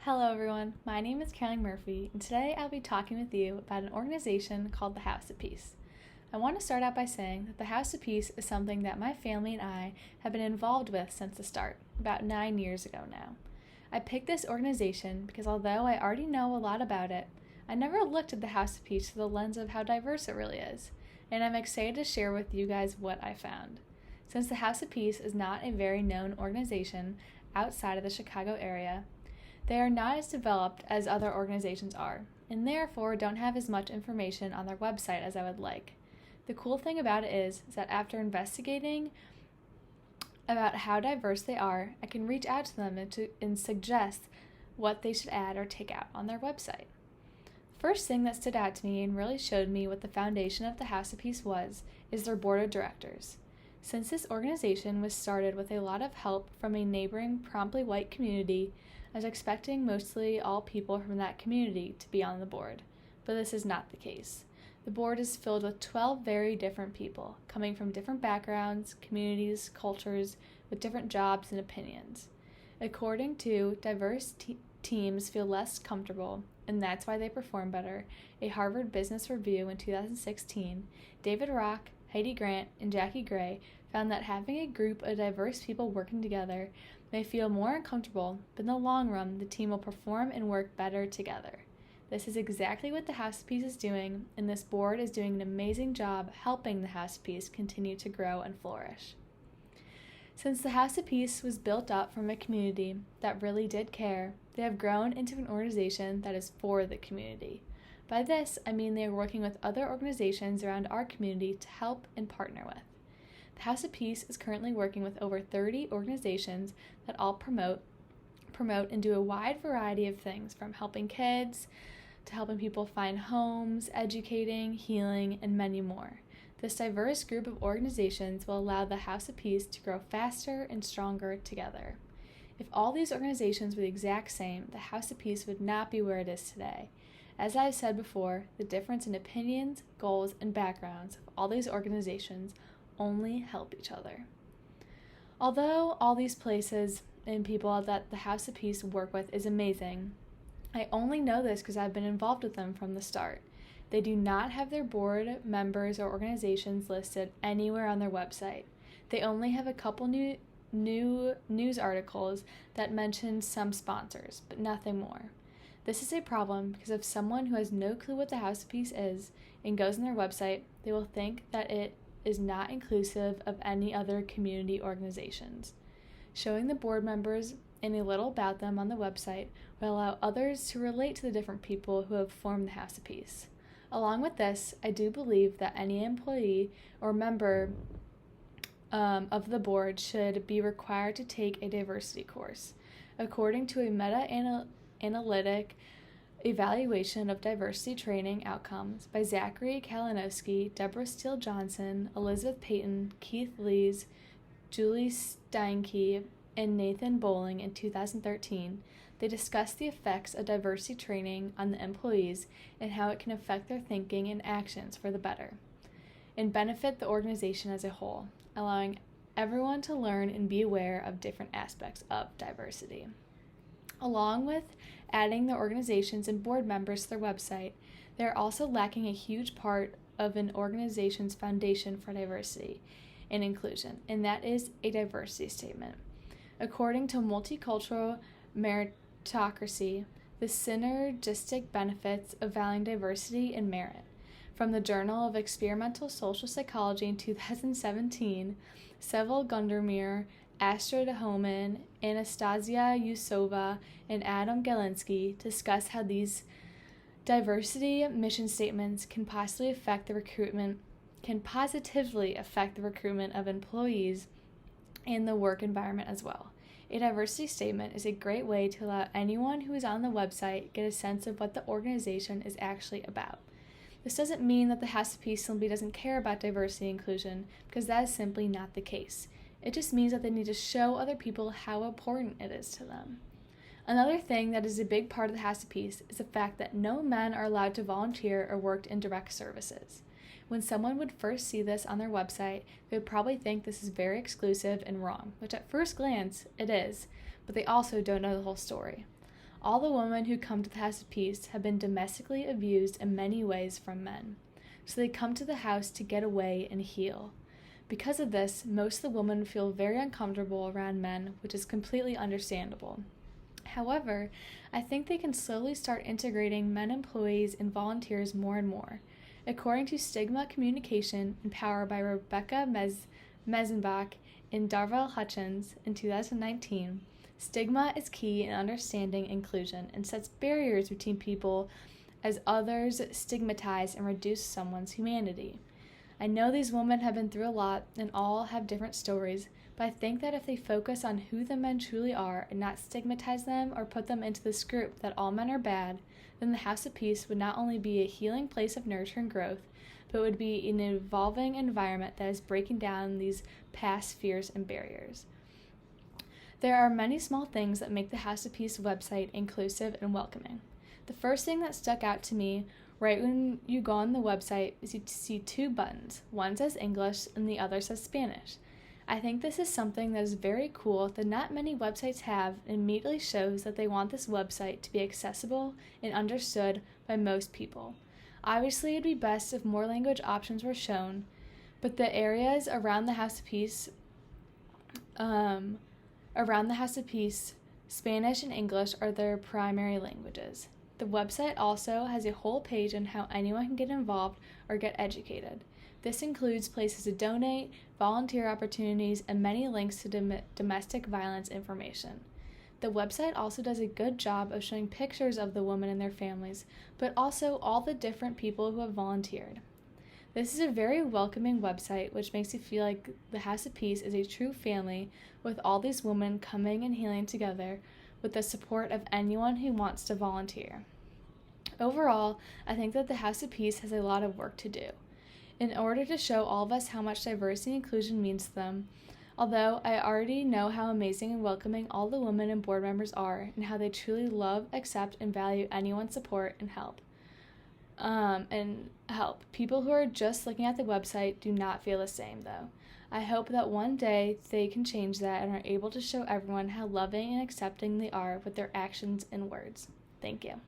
Hello everyone, my name is Caroline Murphy, and today I'll be talking with you about an organization called the House of Peace. I want to start out by saying that the House of Peace is something that my family and I have been involved with since the start, about 9 years ago now. I picked this organization because although I already know a lot about it, I never looked at the House of Peace through the lens of how diverse it really is, and I'm excited to share with you guys what I found. Since the House of Peace is not a very known organization outside of the Chicago area, they are not as developed as other organizations are, and therefore don't have as much information on their website as I would like. The cool thing about it is that after investigating about how diverse they are, I can reach out to them and suggest what they should add or take out on their website. First thing that stood out to me and really showed me what the foundation of the House of Peace is their board of directors. Since this organization was started with a lot of help from a neighboring promptly white community, I was expecting mostly all people from that community to be on the board, but this is not the case. The board is filled with 12 very different people, coming from different backgrounds, communities, cultures, with different jobs and opinions. According to diverse teams feel less comfortable, and that's why they perform better, a Harvard Business Review in 2016, David Rock, Heidi Grant, and Jackie Gray found that having a group of diverse people working together may feel more uncomfortable, but in the long run, the team will perform and work better together. This is exactly what the House of Peace is doing, and this board is doing an amazing job helping the House of Peace continue to grow and flourish. Since the House of Peace was built up from a community that really did care, they have grown into an organization that is for the community. By this, I mean they are working with other organizations around our community to help and partner with. The House of Peace is currently working with over 30 organizations that all promote and do a wide variety of things, from helping kids to helping people find homes, educating, healing, and many more. This diverse group of organizations will allow the House of Peace to grow faster and stronger together. If all these organizations were the exact same, the House of Peace would not be where it is today. As I've said before, the difference in opinions, goals, and backgrounds of all these organizations only help each other. Although all these places and people that the House of Peace work with is amazing, I only know this because I've been involved with them from the start. They do not have their board members or organizations listed anywhere on their website. They only have a couple new news articles that mention some sponsors, but nothing more. This is a problem because if someone who has no clue what the House of Peace is and goes on their website, they will think that it is not inclusive of any other community organizations. Showing the board members and a little about them on the website will allow others to relate to the different people who have formed the House of Peace. Along with this, I do believe that any employee or member of the board should be required to take a diversity course. According to a meta-analytic evaluation of diversity training outcomes by Zachary Kalinowski, Deborah Steele Johnson, Elizabeth Payton, Keith Lees, Julie Steinke, and Nathan Bowling in 2013, they discussed the effects of diversity training on the employees and how it can affect their thinking and actions for the better and benefit the organization as a whole, allowing everyone to learn and be aware of different aspects of diversity. Along with adding the organizations and board members to their website, they are also lacking a huge part of an organization's foundation for diversity and inclusion, and that is a diversity statement. According to Multicultural Meritocracy, the synergistic benefits of valuing diversity and merit. From the Journal of Experimental Social Psychology in 2017, Sevil Gundermere, Astrid Homan, Anastasia Yusova, and Adam Galinsky discuss how these diversity mission statements can positively affect the recruitment of employees and the work environment as well. A diversity statement is a great way to allow anyone who is on the website get a sense of what the organization is actually about. This doesn't mean that the House of Peace simply doesn't care about diversity and inclusion, because that is simply not the case. It just means that they need to show other people how important it is to them. Another thing that is a big part of the House of Peace is the fact that no men are allowed to volunteer or work in direct services. When someone would first see this on their website, they would probably think this is very exclusive and wrong, which at first glance it is, but they also don't know the whole story. All the women who come to the House of Peace have been domestically abused in many ways from men, so they come to the house to get away and heal. Because of this, most of the women feel very uncomfortable around men, which is completely understandable. However, I think they can slowly start integrating men employees and volunteers more and more. According to Stigma Communication and Power by Rebecca Meisenbach and Darvell Hutchins in 2019, stigma is key in understanding inclusion and sets barriers between people as others stigmatize and reduce someone's humanity. I know these women have been through a lot and all have different stories, but I think that if they focus on who the men truly are and not stigmatize them or put them into this group that all men are bad, then the House of Peace would not only be a healing place of nurture and growth, but would be an evolving environment that is breaking down these past fears and barriers. There are many small things that make the House of Peace website inclusive and welcoming. The first thing that stuck out to me right when you go on the website is you see two buttons. One says English and the other says Spanish. I think this is something that is very cool that not many websites have and immediately shows that they want this website to be accessible and understood by most people. Obviously, it would be best if more language options were shown, but the areas around the House of Peace, Spanish and English are their primary languages. The website also has a whole page on how anyone can get involved or get educated. This includes places to donate, volunteer opportunities, and many links to domestic violence information. The website also does a good job of showing pictures of the women and their families, but also all the different people who have volunteered. This is a very welcoming website, which makes you feel like the House of Peace is a true family with all these women coming and healing together with the support of anyone who wants to volunteer. Overall, I think that the House of Peace has a lot of work to do in order to show all of us how much diversity and inclusion means to them. Although I already know how amazing and welcoming all the women and board members are and how they truly love, accept, and value anyone's support and help. People who are just looking at the website do not feel the same, though. I hope that one day they can change that and are able to show everyone how loving and accepting they are with their actions and words. Thank you.